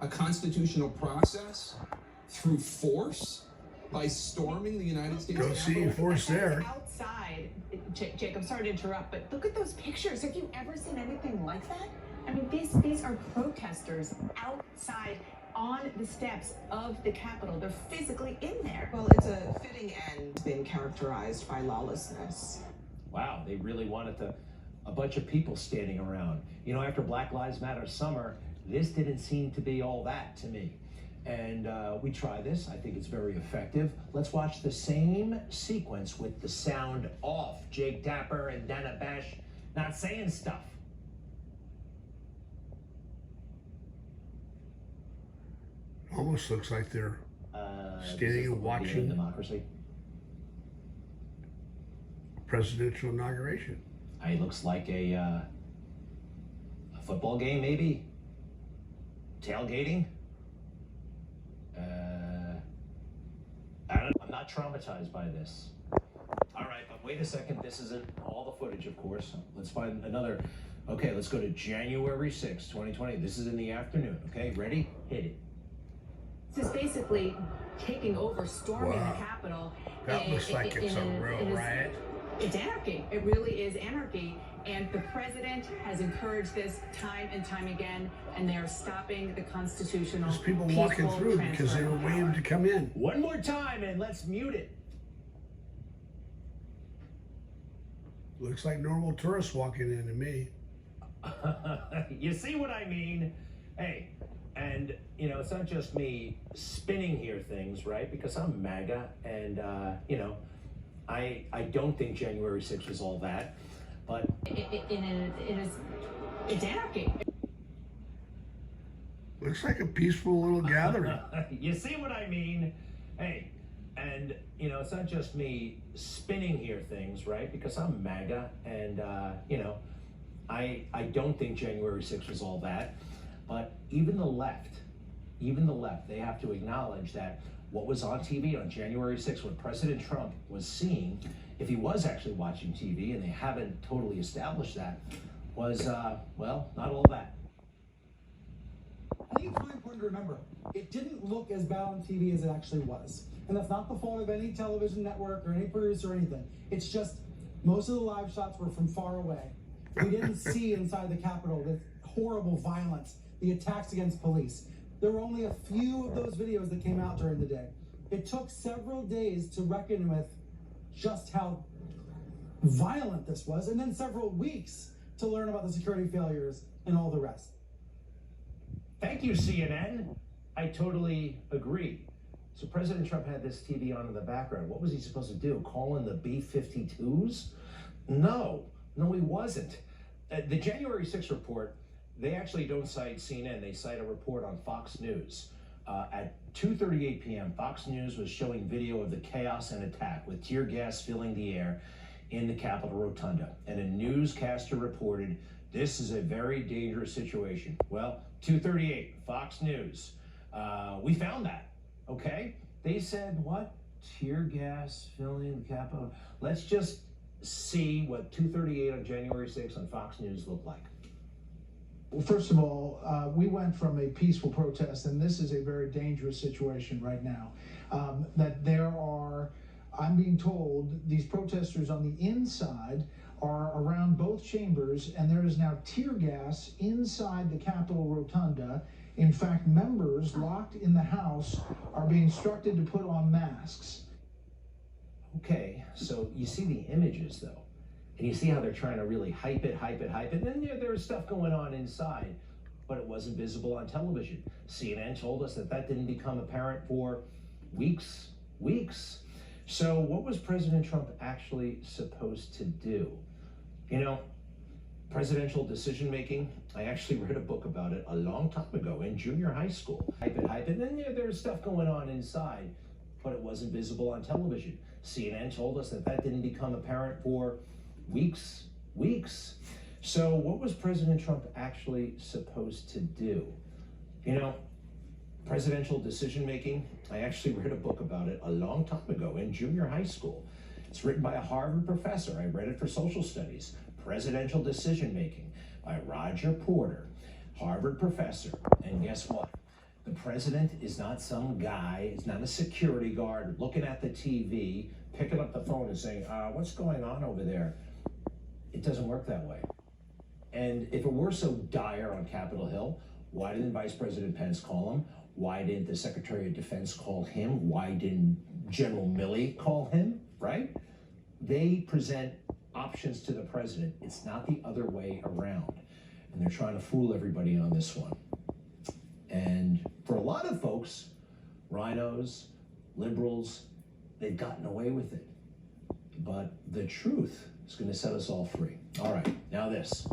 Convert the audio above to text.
a constitutional process through force by storming the United States Don't see any force there. Outside, Jake, I'm sorry to interrupt, but look at those pictures. Have you ever seen anything like that? I mean, these are protesters outside on the steps of the Capitol. They're physically in there. Well, it's a fitting end being characterized by lawlessness. Wow, they really wanted a bunch of people standing around. You know, after Black Lives Matter summer, this didn't seem to be all that to me. And we try this. I think it's very effective. Let's watch the same sequence with the sound off. Jake Tapper and Dana Bash not saying stuff. Almost looks like they're standing and watching democracy. Presidential inauguration. It looks like a football game, maybe. Tailgating. I don't know. I'm not traumatized by this. All right, but wait a second. This isn't all the footage, of course. Let's find another. Okay, let's go to January 6, 2020. This is in the afternoon. Okay, ready? Hit it. This is basically taking over, storming the Capitol. That looks like it's a real riot. It's anarchy. It really is anarchy. And the president has encouraged this time and time again, and they are stopping the constitutional. There's people walking through because they were waiting to come in. One more time, and let's mute it. Looks like normal tourists walking in to me. You see what I mean? Hey, and you know, it's not just me spinning here things, right? Because I'm MAGA, and you know, I don't think January 6th was all that, but it's anarchy. Looks like a peaceful little gathering. You see what I mean? Hey, and you know, it's not just me spinning here things, right? Because I'm MAGA, and you know, I don't think January 6th was all that, but even the left, they have to acknowledge that what was on TV on January 6th, what President Trump was seeing, if he was actually watching TV, and they haven't totally established that, was, well, not all that. I think it's really important to remember, it didn't look as bad on TV as it actually was. And that's not the fault of any television network or any producer or anything. It's just, most of the live shots were from far away. We didn't see inside the Capitol the horrible violence, the attacks against police. There were only a few of those videos that came out during the day. It took several days to reckon with just how violent this was, and then several weeks to learn about the security failures and all the rest. Thank you, CNN. I totally agree. So President Trump had this TV on in the background. What was he supposed to do? Call in the B-52s? No, he wasn't. The January 6th report, they actually don't cite CNN. They cite a report on Fox News. At 2:38 p.m., Fox News was showing video of the chaos and attack with tear gas filling the air in the Capitol Rotunda. And a newscaster reported, this is a very dangerous situation. Well, 2:38, Fox News. We found that, okay? They said, what? Tear gas filling the Capitol? Let's just see what 2:38 on January 6th on Fox News looked like. Well, first of all, we went from a peaceful protest, and this is a very dangerous situation right now. That there are, I'm being told, these protesters on the inside are around both chambers, and there is now tear gas inside the Capitol Rotunda. In fact, members locked in the House are being instructed to put on masks. Okay, so you see the images, though. And you see how they're trying to really hype it. And then there was stuff going on inside, but it wasn't visible on television. CNN told us that didn't become apparent for weeks. So what was President Trump actually supposed to do? You know, presidential decision-making, I actually read a book about it a long time ago in junior high school. Hype it. And then there was stuff going on inside, but it wasn't visible on television. CNN told us that didn't become apparent for weeks. So what was President Trump actually supposed to do? You know, presidential decision-making, I actually read a book about it a long time ago in junior high school. It's written by a Harvard professor. I read it for social studies. Presidential Decision-Making by Roger Porter, Harvard professor. And guess what? The president is not some guy, it's not a security guard looking at the TV, picking up the phone and saying, what's going on over there? It doesn't work that way. And if it were so dire on Capitol Hill, why didn't Vice President Pence call him? Why didn't the Secretary of Defense call him? Why didn't General Milley call him, right? They present options to the president. It's not the other way around. And they're trying to fool everybody on this one. And for a lot of folks, rhinos, liberals, they've gotten away with it. But the truth is going to set us all free. All right, now this.